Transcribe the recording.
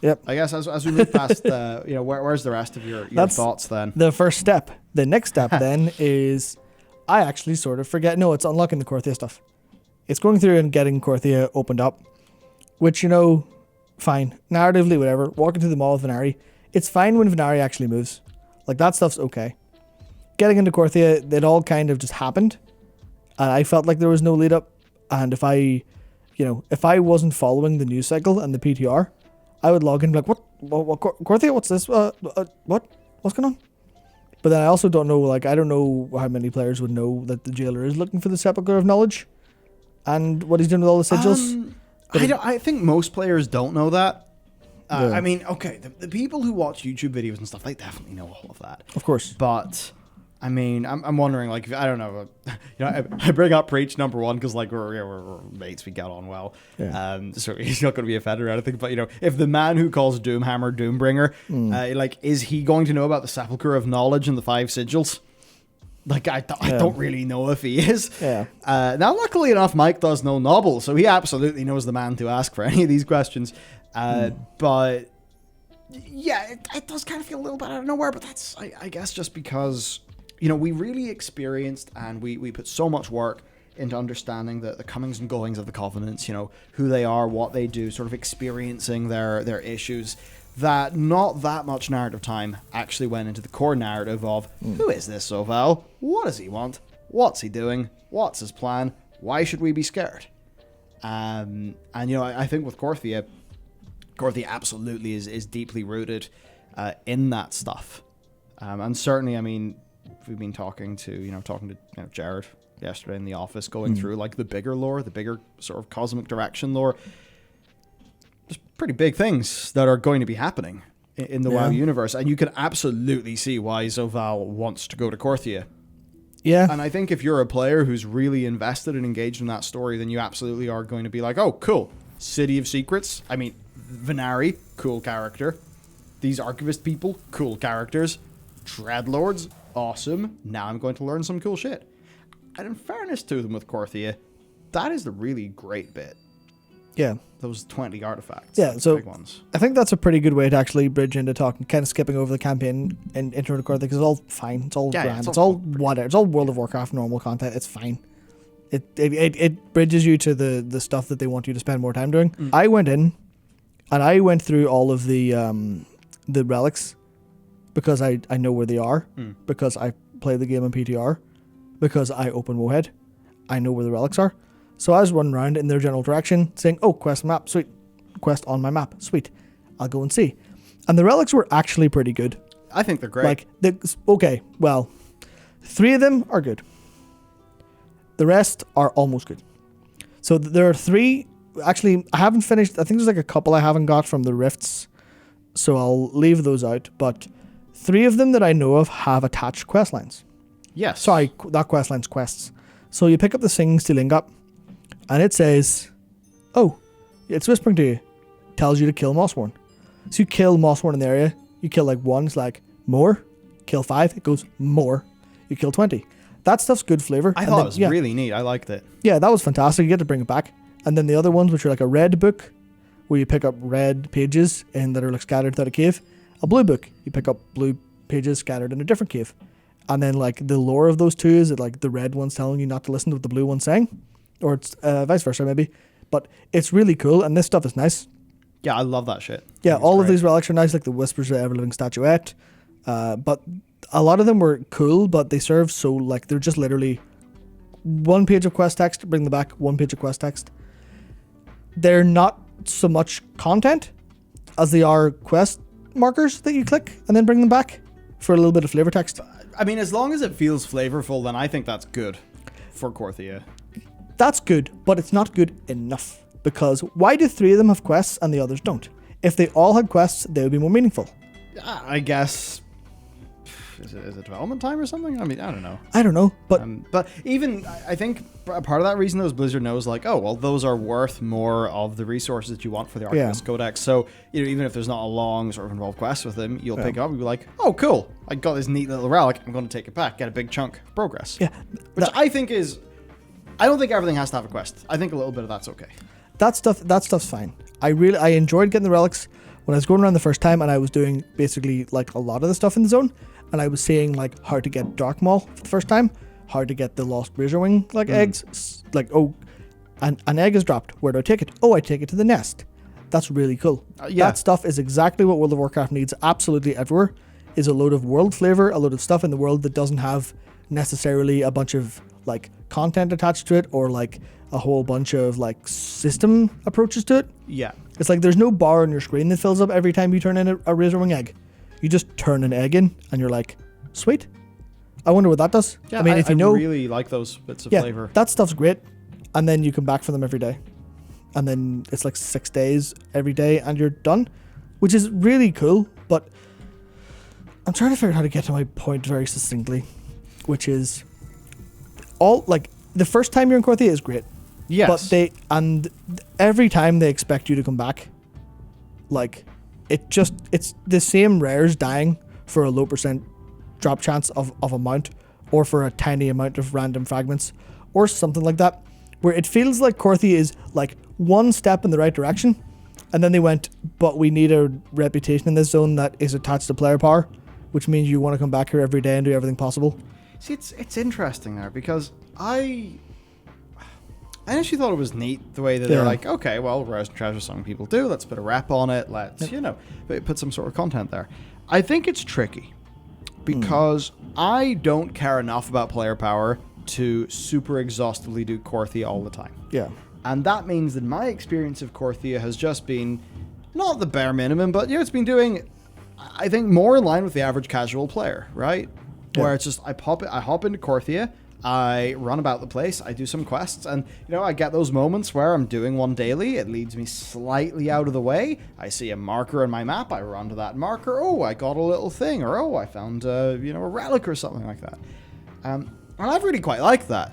Yep. I guess as we move past, where's the rest of your thoughts then? The first step. The next step then is I actually sort of forget. No, it's unlocking the Korthia stuff. It's going through and getting Korthia opened up, which, fine. Narratively, whatever. Walking through the mall with Venari. It's fine when Venari actually moves. Like, that stuff's okay. Getting into Korthia, it all kind of just happened. And I felt like there was no lead up. And if I wasn't following the news cycle and the PTR, I would log in and be like, what Korthia? What's this? What? What's going on? But then I also don't know, I don't know how many players would know that the jailer is looking for the Sepulchre of Knowledge and what he's doing with all the sigils. I think most players don't know that. Yeah. I mean, okay, the people who watch YouTube videos and stuff, they definitely know all of that. Of course. But, I mean, I'm wondering, I don't know, I bring up Preach number one because, we're mates, we get on well. Yeah. So he's not going to be offended or anything. But, if the man who calls Doomhammer Doombringer, is he going to know about the Sepulchre of Knowledge and the 5 sigils? I don't really know if he is. Yeah. Now, luckily enough, Mike does know Nobble, so he absolutely knows the man to ask for any of these questions. But, yeah, it does kind of feel a little bit out of nowhere, but that's, I guess, just because, we really experienced and we put so much work into understanding the comings and goings of the Covenants, who they are, what they do, sort of experiencing their issues, that not that much narrative time actually went into the core narrative of who is this Zoval? What does he want? What's he doing? What's his plan? Why should we be scared? And I think with Korthia absolutely is deeply rooted in that stuff. And certainly, I mean, we've been talking to Jared yesterday in the office, going through the bigger lore, the bigger sort of cosmic direction lore. There's pretty big things that are going to be happening in the WoW universe, and you can absolutely see why Zoval wants to go to Korthia. Yeah. And I think if you're a player who's really invested and engaged in that story, then you absolutely are going to be like, oh, cool. City of Secrets. I mean, Venari, cool character. These Archivist people, cool characters. Dreadlords, awesome. Now I'm going to learn some cool shit. And in fairness to them with Korthia, that is the really great bit. Yeah. Those 20 artifacts. Yeah, so big ones. I think that's a pretty good way to actually bridge into talking, kind of skipping over the campaign and intro to Korthia, because it's all fine. It's all grand. It's all whatever. It's all World of Warcraft normal content. It's fine. It bridges you to the stuff that they want you to spend more time doing. I went in and I went through all of the relics because I know where they are, because I play the game in PTR, because I open Wohead. I know where the relics are. So I was running around in their general direction saying, oh, quest map, sweet. Quest on my map, sweet. I'll go and see. And the relics were actually pretty good. I think they're great. Okay, well, 3 of them are good. The rest are almost good. So there are 3, actually, I haven't finished, I think there's a couple I haven't got from the rifts, so I'll leave those out, but 3 of them that I know of have attached quest lines. Yes. Sorry, not quest lines, quests. So you pick up the Singing Steel Ingot, and it says, oh, it's whispering to you. Tells you to kill Mossworn. So you kill Mossworn in the area. You kill 1, it's like, more. Kill 5, it goes, more. You kill 20. That stuff's good flavor. I thought it was really neat. I liked it. Yeah, that was fantastic. You get to bring it back. And then the other ones, which are a red book, where you pick up red pages and that are scattered throughout a cave. A blue book, you pick up blue pages scattered in a different cave. And then the lore of those two is that the red one's telling you not to listen to what the blue one's saying. Or it's vice versa maybe. But it's really cool, and this stuff is nice. Yeah, I love that shit. Yeah, all of these relics are nice, like the Whispers of the Ever-Living Statuette. But a lot of them were cool, but they serve so, they're just literally 1 page of quest text, bring them back, 1 page of quest text. They're not so much content as they are quest markers that you click and then bring them back for a little bit of flavor text. I mean, as long as it feels flavorful, then I think that's good for Korthia. That's good, but it's not good enough. Because why do 3 of them have quests and the others don't? If they all had quests, they would be more meaningful. I guess... Is it development time or something? I mean, I don't know. I don't know, but... But even, I think part of that reason is Blizzard knows, those are worth more of the resources that you want for the Archivist Codex. So, even if there's not a long sort of involved quest with them, you'll pick it up and be like, oh, cool. I got this neat little relic. I'm going to take it back. Get a big chunk of progress. Yeah. Which I think is... I don't think everything has to have a quest. I think a little bit of that's okay. That stuff's fine. I enjoyed getting the relics. when I was going around the first time and I was doing basically like a lot of the stuff in the zone, and I was seeing like how to get Dark Maul for the first time, how to get the Lost Razorwing like eggs, like, oh, an egg is dropped. Where do I take it? Oh, I take it to the nest. That's really cool. That stuff is exactly what World of Warcraft needs absolutely everywhere, is a load of world flavor, a load of stuff in the world that doesn't have necessarily a bunch of like content attached to it or like a whole bunch of like system approaches to it. Yeah. It's like there's no bar on your screen that fills up every time you turn in a Razorwing egg. You just turn an egg in and you're like, sweet. I wonder what that does. Yeah, I mean, if you know, really like those bits of flavor. that stuff's great. And then you come back for them every day. And then it's like 6 days every day and you're done, which is really cool. But I'm trying to figure out how to get to my point very succinctly, which is all like the first time you're in Korthia is great. Yes. But every time they expect you to come back, like it's the same rares dying for a low percent drop chance of a mount, or for a tiny amount of random fragments, or something like that, where it feels like Korthia is like one step in the right direction, and then they went, but we need a reputation in this zone that is attached to player power, which means you want to come back here every day and do everything possible. See, it's interesting there, because I actually thought it was neat the way that they're like, okay, well, Rares and Treasure Song people do, let's put a rep on it, let's, put some sort of content there. I think it's tricky, because I don't care enough about player power to super exhaustively do Korthia all the time. Yeah. And that means that my experience of Korthia has just been not the bare minimum, but it's been doing, I think, more in line with the average casual player, right? Yeah. Where it's just I hop into Korthia, I run about the place, I do some quests, and I get those moments where I'm doing one daily, it leads me slightly out of the way, I see a marker on my map, I run to that marker, oh, I got a little thing, or oh, I found a relic or something like that. And I've really quite liked that.